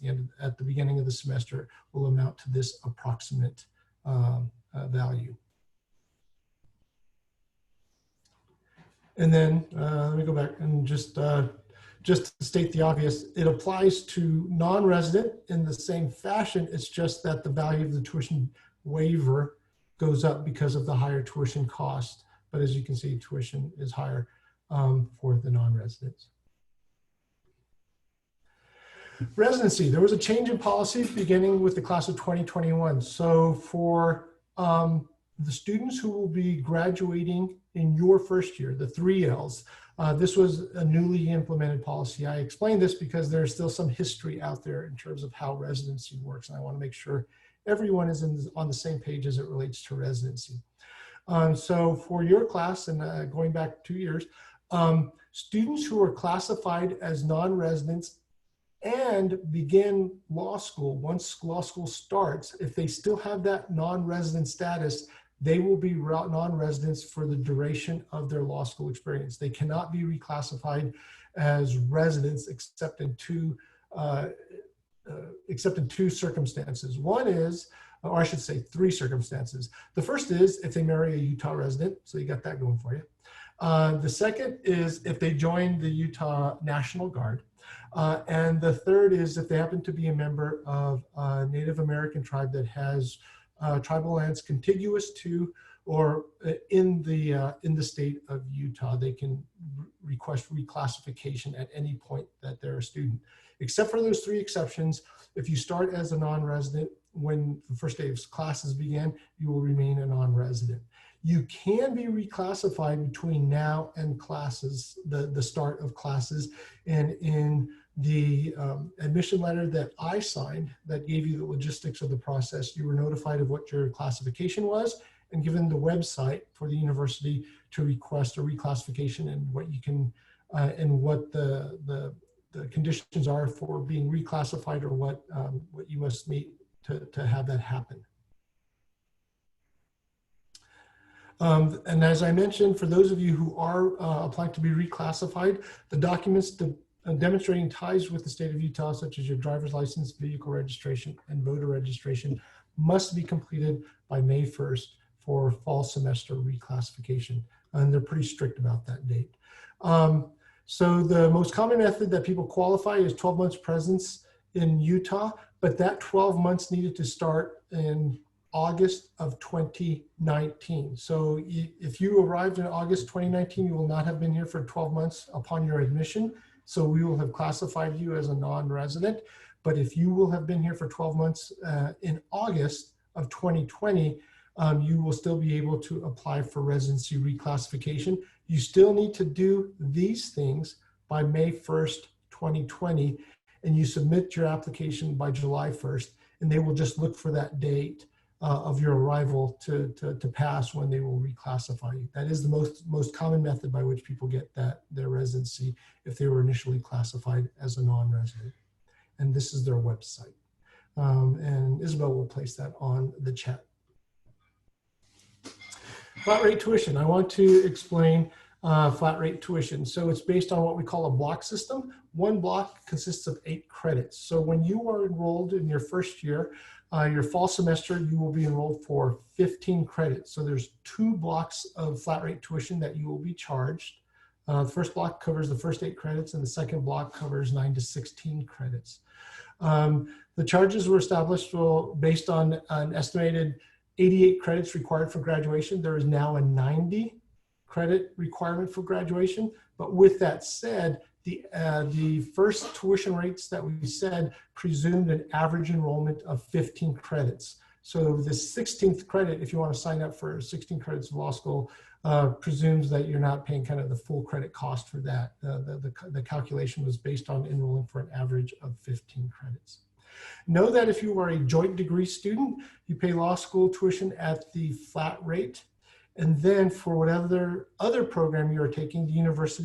Speaker 1: the beginning of the semester will amount to this approximate value. And then let me go back and just to state the obvious, it applies to non-resident in the same fashion. It's just that the value of the tuition waiver goes up because of the higher tuition cost. But as you can see, tuition is higher for the non-residents. Residency, there was a change in policy beginning with the class of 2021. So for the students who will be graduating in your first year, the 3 Ls, this was a newly implemented policy. I explained this because there's still some history out there in terms of how residency works, and I want to make sure everyone is on the same page as it relates to residency. So for your class, and going back 2 years, students who are classified as non-residents and begin law school, once law school starts, if they still have that non-resident status, they will be non-residents for the duration of their law school experience. They cannot be reclassified as residents except in two circumstances. One is, or I should say 3 circumstances. The first is if they marry a Utah resident, so you got that going for you. The second is if they join the Utah National Guard. And the third is if they happen to be a member of a Native American tribe that has tribal lands contiguous to or in the state of Utah. They can request reclassification at any point that they're a student. Except for those 3 exceptions, if you start as a non-resident when the first day of classes begin, you will remain a non-resident. You can be reclassified between now and classes, the start of classes. And in the admission letter that I signed that gave you the logistics of the process, you were notified of what your classification was and given the website for the university to request a reclassification and what you can and what the conditions are for being reclassified, or what you must meet to have that happen. And as I mentioned, for those of you who are applying to be reclassified, the documents demonstrating ties with the state of Utah, such as your driver's license, vehicle registration, and voter registration, must be completed by May 1st for fall semester reclassification. And they're pretty strict about that date. So the most common method that people qualify is 12 months presence in Utah, but that 12 months needed to start in August of 2019. So if you arrived in August 2019, you will not have been here for 12 months upon your admission. So we will have classified you as a non-resident. But if you will have been here for 12 months in August of 2020, you will still be able to apply for residency reclassification. You still need to do these things by May 1st, 2020, and you submit your application by July 1st, and they will just look for that date of your arrival to pass when they will reclassify you. That is the most common method by which people get their residency if they were initially classified as a non-resident. And this is their website. And Isabel will place that on the chat. Flat rate tuition. I want to explain flat rate tuition. So it's based on what we call a block system. One block consists of 8 credits. So when you are enrolled in your first year, your fall semester, you will be enrolled for 15 credits. So there's 2 blocks of flat rate tuition that you will be charged. The first block covers the first 8 credits, and the second block covers 9 to 16 credits. The charges were established based on an estimated 88 credits required for graduation. There is now a 90 credit requirement for graduation. But with that said, the first tuition rates that we said presumed an average enrollment of 15 credits. So the 16th credit, if you want to sign up for 16 credits of law school, presumes that you're not paying kind of the full credit cost for that. The calculation was based on enrolling for an average of 15 credits. Know that if you are a joint degree student, you pay law school tuition at the flat rate. And then for whatever other program you are taking, the rest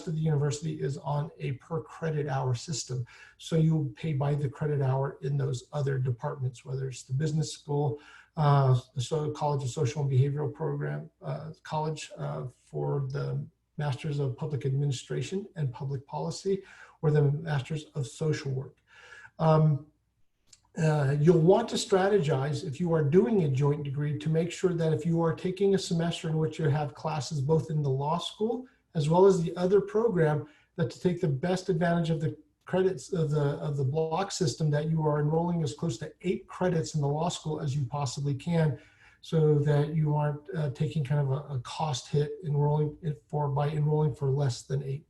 Speaker 1: of the university is on a per credit hour system. So you'll pay by the credit hour in those other departments, whether it's the business school, the College of Social and Behavioral Program, college for the Masters of Public Administration and Public Policy, or the Masters of Social Work. You'll want to strategize if you are doing a joint degree to make sure that if you are taking a semester in which you have classes both in the law school as well as the other program, that to take the best advantage of the credits of the block system, that you are enrolling as close to 8 credits in the law school as you possibly can, so that you aren't taking kind of a cost hit by enrolling for less than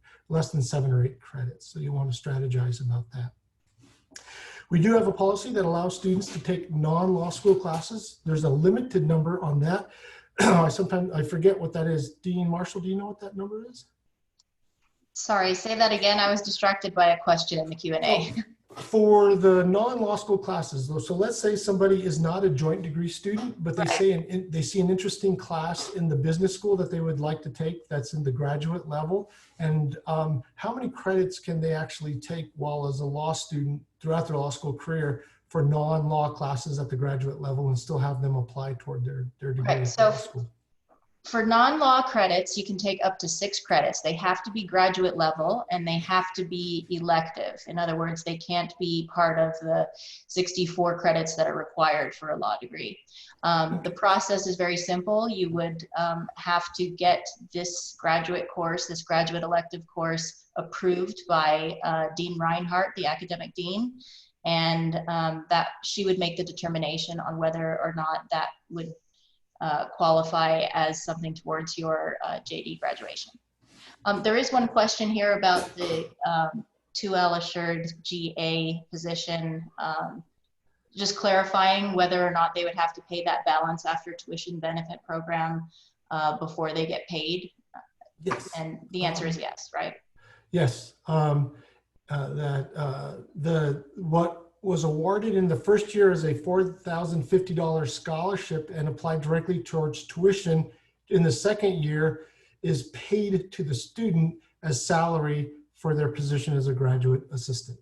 Speaker 1: 7 or 8 credits. So you want to strategize about that. We do have a policy that allows students to take non-law school classes. There's a limited number on that. I forget what that is. Dean Marshall, do you know what that number is?
Speaker 2: Sorry, say that again. I was distracted by a question in the Q&A.
Speaker 1: For the non-law school classes, so let's say somebody is not a joint degree student, but they see an interesting class in the business school that they would like to take that's in the graduate level. And how many credits can they actually take while as a law student throughout their law school career for non-law classes at the graduate level and still have them apply toward their degree at law school?
Speaker 2: For non-law credits, you can take up to 6 credits. They have to be graduate level and they have to be elective. In other words, they can't be part of the 64 credits that are required for a law degree. The process is very simple. You would have to get this graduate elective course approved by Dean Reinhardt, the academic dean, and that she would make the determination on whether or not that would qualify as something towards your JD graduation. There is one question here about the 2L assured GA position. Just clarifying whether or not they would have to pay that balance after tuition benefit program before they get paid.
Speaker 1: Yes.
Speaker 2: And the answer is yes, right?
Speaker 1: Yes. What was awarded in the first year as a $4,050 scholarship and applied directly towards tuition in the second year is paid to the student as salary for their position as a graduate assistant.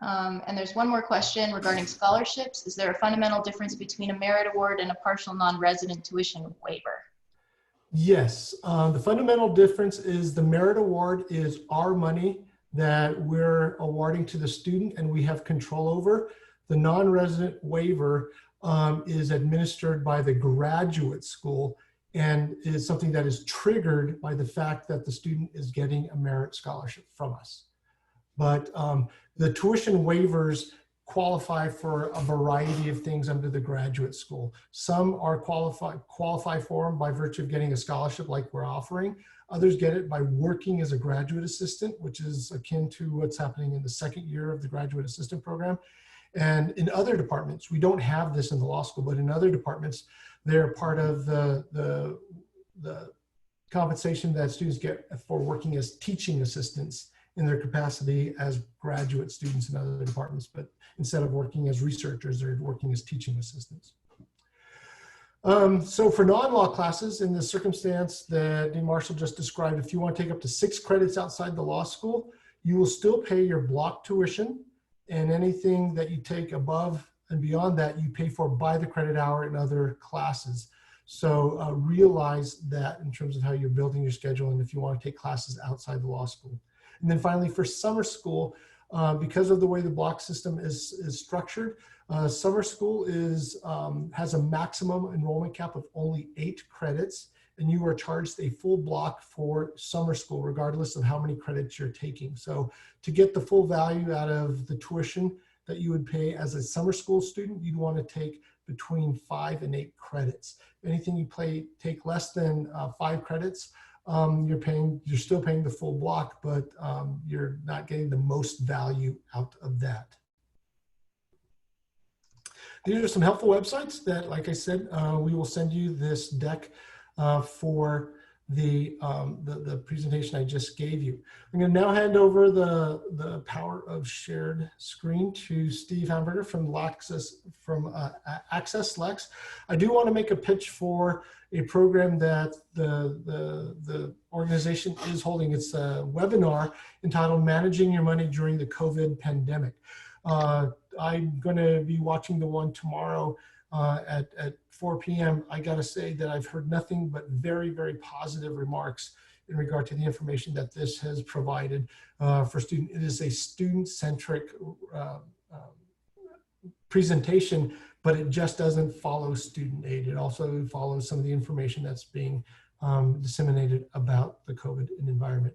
Speaker 2: And there's one more question regarding scholarships. Is there a fundamental difference between a merit award and a partial non-resident tuition waiver?
Speaker 1: Yes, the fundamental difference is the merit award is our money that we're awarding to the student and we have control over. The non-resident waiver is administered by the graduate school and is something that is triggered by the fact that the student is getting a merit scholarship from us. But the tuition waivers qualify for a variety of things under the graduate school. Some are qualify for them by virtue of getting a scholarship like we're offering. Others get it by working as a graduate assistant, which is akin to what's happening in the second year of the graduate assistant program. And in other departments, we don't have this in the law school, but in other departments, they're part of the compensation that students get for working as teaching assistants in their capacity as graduate students in other departments. But instead of working as researchers, they're working as teaching assistants. So for non-law classes, in the circumstance that Dean Marshall just described, if you want to take up to 6 credits outside the law school, you will still pay your block tuition, and anything that you take above and beyond that, you pay for by the credit hour in other classes. So realize that in terms of how you're building your schedule and if you want to take classes outside the law school. And then finally, for summer school, because of the way the block system is structured, summer school has a maximum enrollment cap of only 8 credits, and you are charged a full block for summer school, regardless of how many credits you're taking. So to get the full value out of the tuition that you would pay as a summer school student, you'd want to take between 5 and 8 credits. Anything you take less than 5 credits, you're still paying the full block, but you're not getting the most value out of that. These are some helpful websites that, like I said, we will send you this deck for the presentation I just gave you. I'm going to now hand over the power of shared screen to Steve Hamburger from Access Lex. I do want to make a pitch for a program that the organization is holding. It's a webinar entitled Managing Your Money During the COVID Pandemic. I'm going to be watching the one tomorrow at 4 p.m. I got to say that I've heard nothing but very, very positive remarks in regard to the information that this has provided for students. It is a student-centric presentation, but it just doesn't follow student aid. It also follows some of the information that's being disseminated about the COVID environment.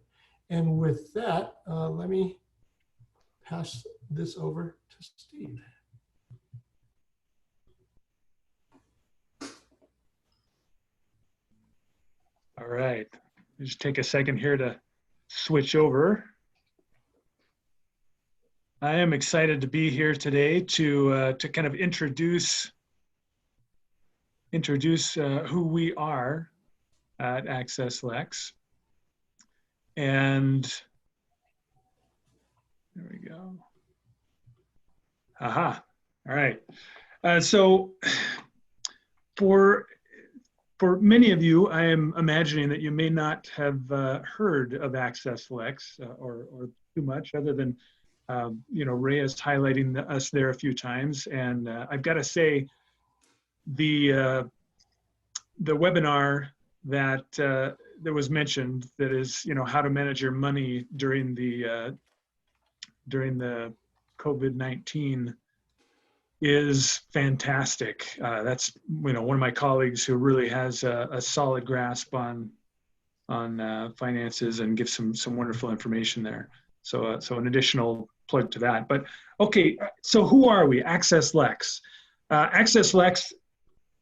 Speaker 1: And with that, let me pass this over to Steve.
Speaker 4: All right, just take a second here to switch over. I am excited to be here today to kind of introduce who we are at Access Lex. And there we go. Aha, all right. So for many of you, I am imagining that you may not have heard of Access Lex or too much, other than Ray is highlighting us there a few times. And I've got to say, the webinar that was mentioned, that is how to manage your money during the COVID-19, is fantastic. That's one of my colleagues who really has a solid grasp on finances and gives some wonderful information there. So an additional plug to that. But okay, so who are we? Access Lex. Access Lex,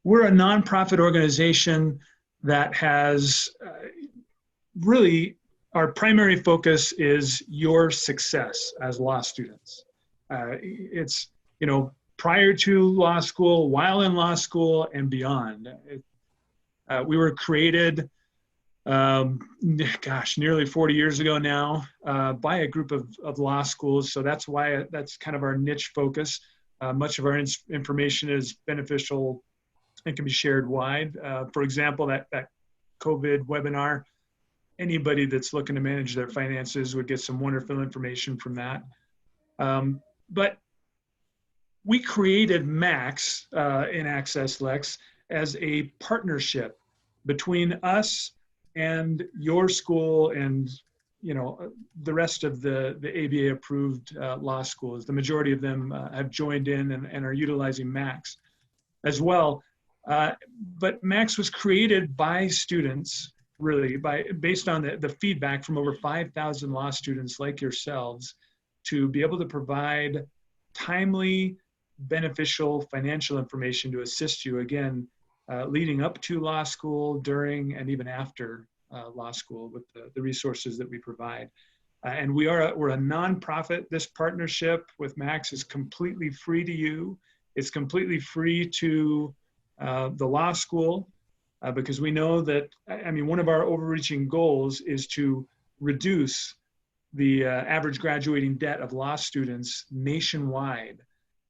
Speaker 4: we're a nonprofit organization that has really, our primary focus is your success as law students. It's prior to law school, while in law school, and beyond. We were created, nearly 40 years ago now, by a group of law schools. So that's why that's kind of our niche focus. Much of our information is beneficial and can be shared wide. For example, that COVID webinar, anybody that's looking to manage their finances would get some wonderful information from that. But we created Max in Access Lex as a partnership between us and your school and the rest of the ABA approved law schools. The majority of them have joined in and are utilizing Max as well. But Max was created by students, really, based on the feedback from over 5,000 law students like yourselves, to be able to provide timely, beneficial financial information to assist you, again, leading up to law school, during, and even after law school with the resources that we provide. And we're a nonprofit. This partnership with Max is completely free to you. It's completely free to the law school because we know that, I mean, one of our overreaching goals is to reduce the average graduating debt of law students nationwide.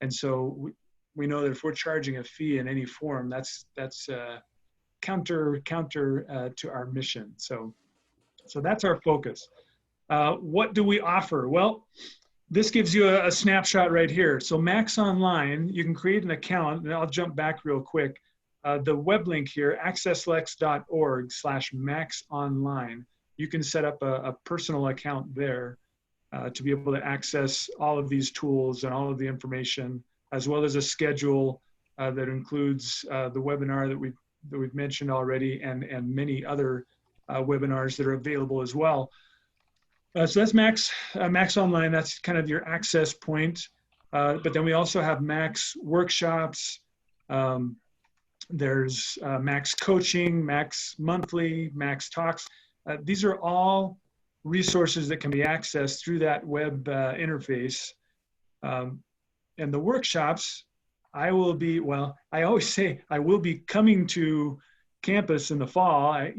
Speaker 4: And so we know that if we're charging a fee in any form, that's counter to our mission. So that's our focus. What do we offer? Well, this gives you a snapshot right here. So Max Online, you can create an account, and I'll jump back real quick. The web link here, accesslex.org/maxonline. You can set up a personal account there to be able to access all of these tools and all of the information, as well as a schedule that includes the webinar that we've mentioned already, and many other webinars that are available as well. So that's Max Online. That's kind of your access point. But then we also have Max workshops. There's Max Coaching, Max Monthly, Max Talks. These are all resources that can be accessed through that web interface. And the workshops, I always say I will be coming to campus in the fall. I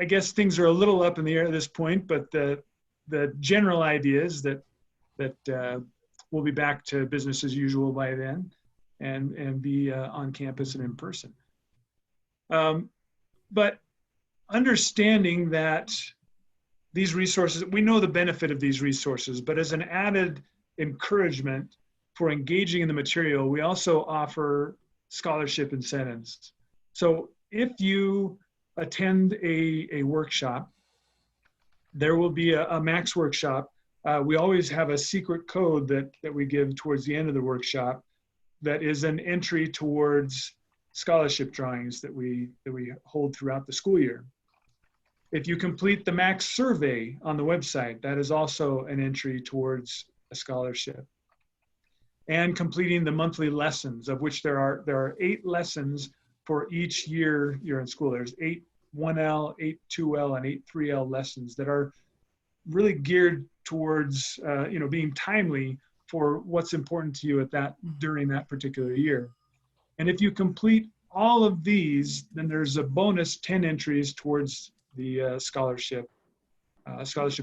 Speaker 4: guess things are a little up in the air at this point, but the general idea is that we'll be back to business as usual by then, and be on campus and in person. But understanding that these resources, we know the benefit of these resources, but as an added encouragement for engaging in the material, we also offer scholarship incentives. So if you attend a workshop, there will be a Max workshop. We always have a secret code that we give towards the end of the workshop that is an entry towards scholarship drawings that we hold throughout the school year. If you complete the Max survey on the website, that is also an entry towards a scholarship. And completing the monthly lessons, of which there are 8 lessons for each year you're in school. There's 8 1L, 8 2L, and 8 3L lessons that are really geared towards being timely for what's important to you during that particular year. And if you complete all of these, then there's a bonus 10 entries towards the scholarship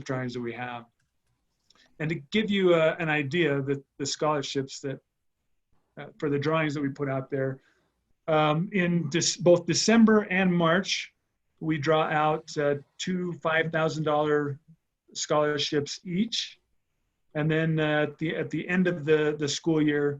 Speaker 4: drawings that we have. And to give you an idea of the scholarships that for the drawings that we put out there, in both December and March, we draw out 2 $5,000 scholarships each. And then at the end of the school year,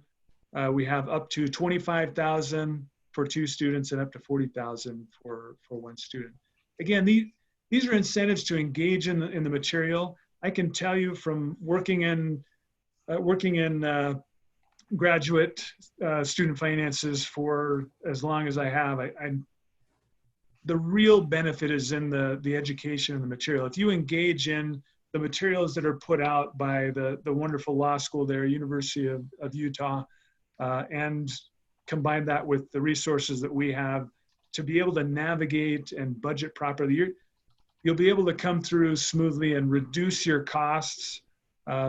Speaker 4: we have up to $25,000 for 2 students and up to $40,000 for 1 student. Again, these are incentives to engage in the material. I can tell you from working in graduate student finances for as long as I have, the real benefit is in the education and the material. If you engage in the materials that are put out by the wonderful law school there, University of Utah, and combine that with the resources that we have to be able to navigate and budget properly, you'll be able to come through smoothly and reduce your costs,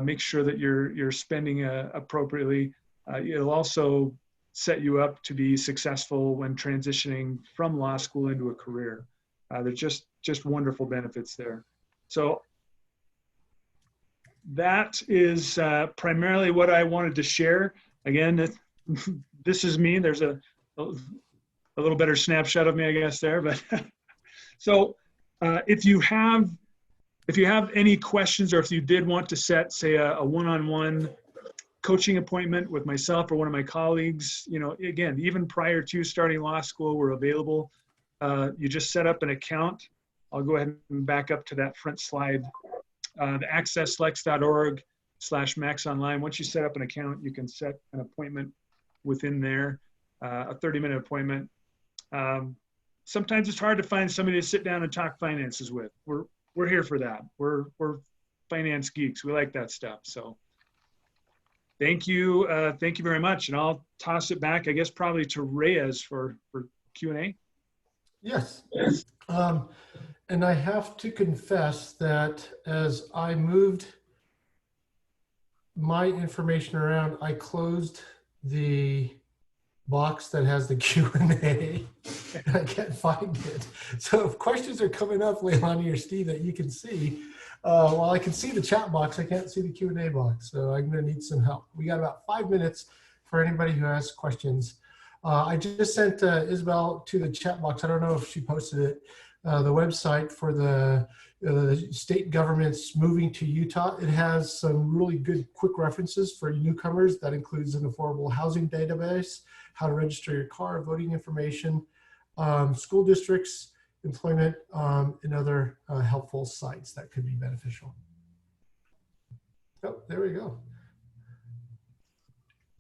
Speaker 4: make sure that you're spending appropriately. It'll also set you up to be successful when transitioning from law school into a career. There's just wonderful benefits there. So that is primarily what I wanted to share. Again, this is me. There's a little better snapshot of me, I guess, there. But so if you have any questions, or if you did want to set, say, a one-on-one coaching appointment with myself or one of my colleagues, again, even prior to starting law school, we're available. You just set up an account. I'll go ahead and back up to that front slide. The accesslex.org/maxonline. Once you set up an account, you can set an appointment within there, a 30-minute appointment. Sometimes it's hard to find somebody to sit down and talk finances with. We're here for that. We're finance geeks. We like that stuff. So thank you very much. And I'll toss it back, I guess, probably to Reyes for Q&A.
Speaker 1: Yes. And I have to confess that as I moved my information around, I closed the box that has the Q&A. And I can't find it. So if questions are coming up, Leilani or Steve, that you can see, well, I can see the chat box. I can't see the Q&A box. So I'm going to need some help. We got about 5 minutes for anybody who has questions. I just sent Isabel to the chat box. I don't know if she posted it. The website for the state government's moving to Utah. It has some really good quick references for newcomers. That includes an affordable housing database, how to register your car, voting information, school districts, employment, and other helpful sites that could be beneficial. Oh, there we go.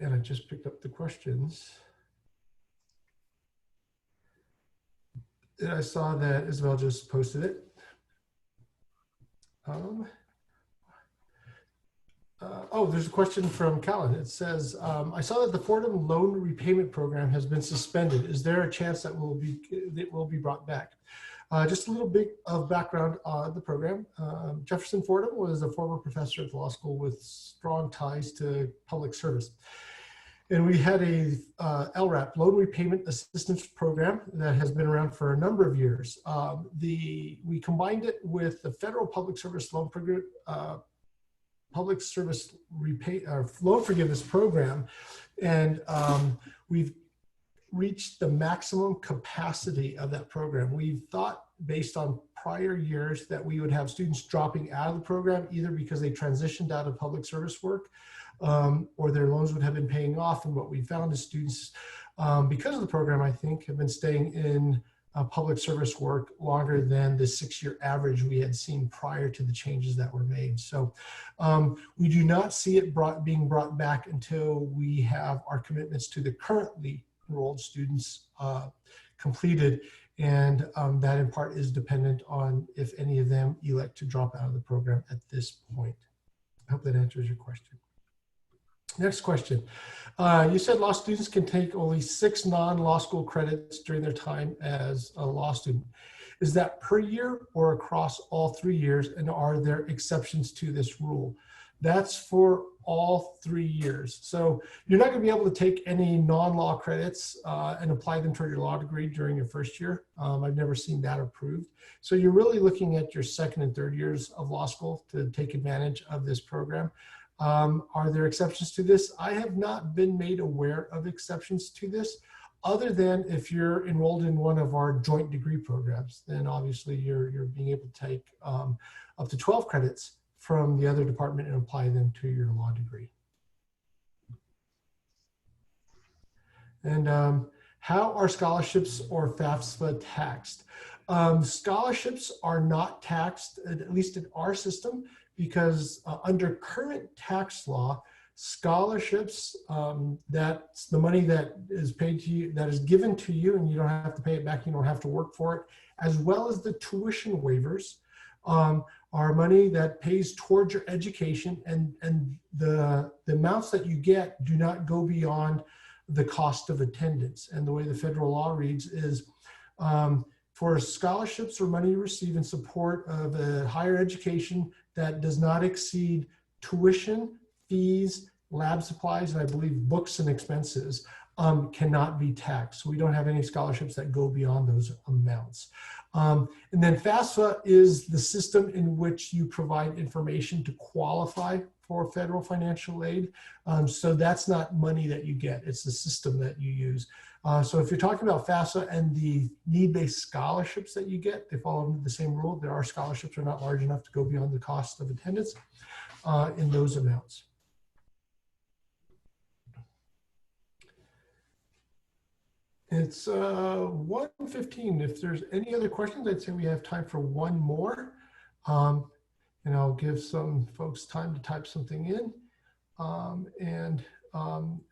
Speaker 1: And I just picked up the questions. And I saw that Isabel just posted it. Oh, there's a question from Callan. It says, I saw that the Fordham loan repayment program has been suspended. Is there a chance that it will be brought back? Just a little bit of background on the program. Jefferson Fordham was a former professor at the law school with strong ties to public service. And we had a LRAP, Loan Repayment Assistance Program, that has been around for a number of years. We combined it with the Federal Public Service Loan Program, Loan Forgiveness Program, and we've reached the maximum capacity of that program. We thought, based on prior years, that we would have students dropping out of the program either because they transitioned out of public service work or their loans would have been paying off. And what we found is students, because of the program, I think, have been staying in public service work longer than the 6-year average we had seen prior to the changes that were made. So we do not see it being brought back until we have our commitments to the currently enrolled students completed. And that in part is dependent on if any of them elect to drop out of the program at this point. I hope that answers your question. Next question. You said law students can take only 6 non-law school credits during their time as a law student. Is that per year or across all 3 years? And are there exceptions to this rule? That's for all 3 years. So you're not going to be able to take any non-law credits and apply them toward your law degree during your first year. I've never seen that approved. So you're really looking at your 2nd and 3rd years of law school to take advantage of this program. Are there exceptions to this? I have not been made aware of exceptions to this, other than if you're enrolled in one of our joint degree programs. Then obviously you're being able to take up to 12 credits from the other department and apply them to your law degree. And how are scholarships or FAFSA taxed? Scholarships are not taxed, at least in our system, because under current tax law, scholarships, that's the money that is paid to you, that is given to you, and you don't have to pay it back, you don't have to work for it, as well as the tuition waivers, are money that pays towards your education, and the amounts that you get do not go beyond the cost of attendance. And the way the federal law reads is, for scholarships or money you receive in support of a higher education that does not exceed tuition, fees, lab supplies, and I believe books and expenses, cannot be taxed. So we don't have any scholarships that go beyond those amounts. And then FAFSA is the system in which you provide information to qualify for federal financial aid. So that's not money that you get, it's the system that you use. So if you're talking about FAFSA and the need-based scholarships that you get, they fall under the same rule. There are scholarships that are not large enough to go beyond the cost of attendance in those amounts. It's 1:15. If there's any other questions, I'd say we have time for one more. And I'll give some folks time to type something in.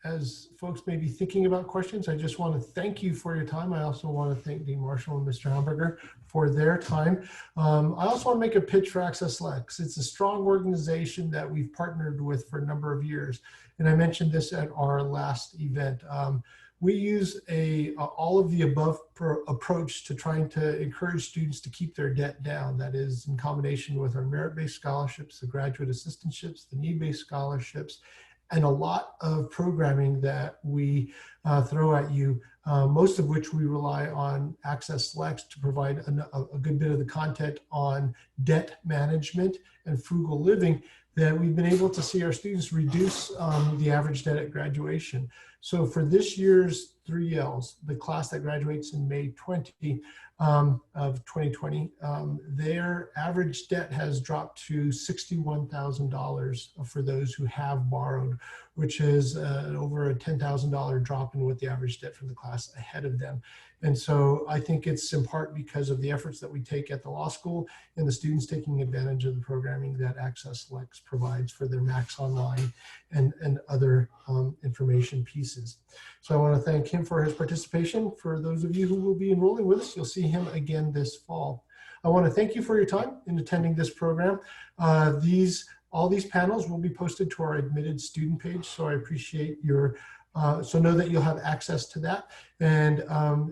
Speaker 1: As folks may be thinking about questions, I just want to thank you for your time. I also want to thank Dean Marshall and Mr. Hamburger for their time. I also want to make a pitch for Access Lex. It's a strong organization that we've partnered with for a number of years. And I mentioned this at our last event. we use a all of the above approach to trying to encourage students to keep their debt down. That is in combination with our merit-based scholarships, the graduate assistantships, the need-based scholarships, and a lot of programming that we throw at you, most of which we rely on Access Lex to provide a good bit of the content on debt management and frugal living, that we've been able to see our students reduce the average debt at graduation. So for this year's 3Ls, the class that graduates in May 20 of 2020, their average debt has dropped to $61,000 for those who have borrowed, which is over a $10,000 drop in what the average debt from the class ahead of them. And so I think it's in part because of the efforts that we take at the law school and the students taking advantage of the programming that Access Lex provides for their Max Online and other information pieces. So I want to thank him for his participation. For those of you who will be enrolling with us, you'll see him again this fall. I want to thank you for your time in attending this program. All these panels will be posted to our admitted student page, so I appreciate your so know that you'll have access to that. And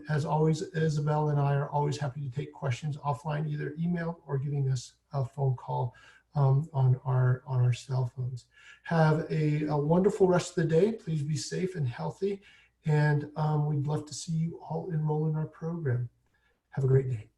Speaker 1: as always, Isabel and I are always happy to take questions offline, either email or giving us a phone call on our cell phones. Have a wonderful rest of the day. Please be safe and healthy. And we'd love to see you all enroll in our program. Have a great day.